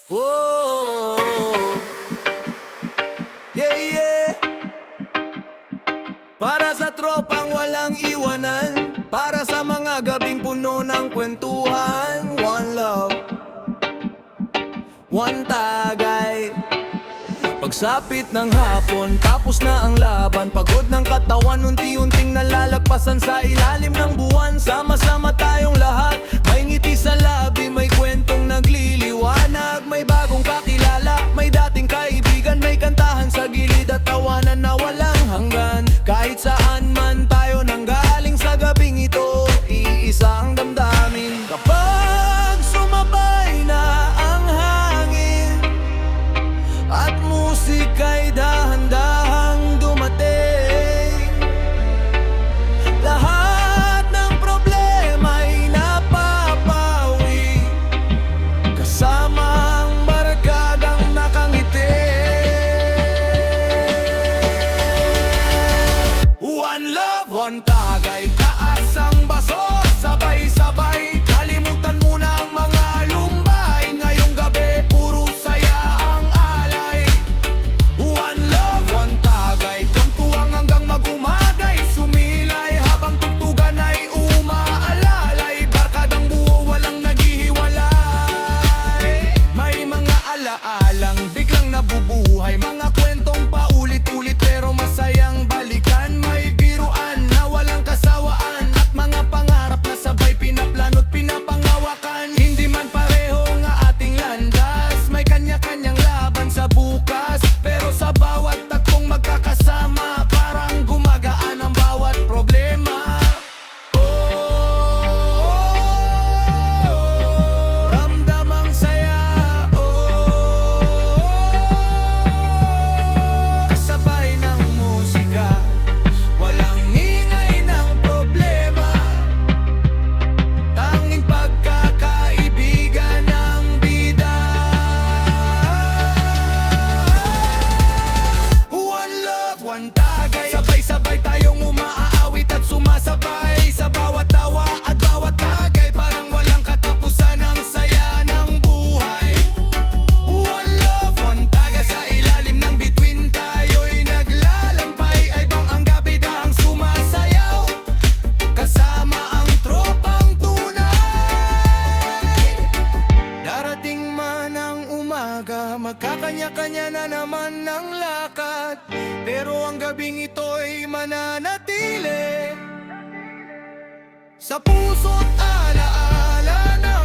Oh, yeah, yeah. Para sa tropang walang iwanan, para sa mga gabing puno ng kwentuhan. One love, one tagay. Pagsapit ng hapon, tapos na ang laban. Pagod ng katawan, unti-unting nalalagpasan sa ilalim ng buwan. Sama-sama tayong lahat, may ngiti sa labi, may kwentong nagliliwanag. May bagong kakilala, may dating kaibigan, may kantahan sa gilid at tawanan na walang hanggan. Kahit saan man tayo nanggaling sa gabing ito, iisa ang damdamin. Kapag sumabay na ang hangin at musika'y dahan-dahang dumating, lahat ng problema'y napapawi, kasama ang barkadang nakangiti. One love, one tagay, taas ang baso, sabay-sabay, kalimutan muna ang mga lumbay. Ngayong gabi, puro saya ang alay. One love, one tagay, kampuang hanggang mag-umagay, sumilay habang tugtugan ay umaalalay. Barkadang buo, walang naghihiwalay. May mga alaalang biglang nabubuhay, mga kwentong paulit-ulit pero masayang balikan. May biruan na walang kasawaan at mga pangarap na sabay pinaplano't pinapangawakan. Hindi man pareho nga ating landas, may kanya-kanyang laban sa bukas, pero sa bawat tagpong magkakasama, parang gumagaan ang bawat problema. Oh, ramdam ang saya. Kasabay ng musika, walang ingay ng problema, tanging pagkakaibigan ng bida. One love, one tagay, sabay-sabay tayong umaaawit at sumasabay sa bawat tawa at bawat tagay, parang walang katapusan ang saya ng buhay. One love, one tagay, sa ilalim ng bituin tayo'y naglalampay, ay bang ang gabi dahang sumasayaw, kasama ang tropang tunay. Darating man ang umaga, magkakanya-kanya na naman ng lakad, pero ang gabing ito'y mananatili sa puso't alaala na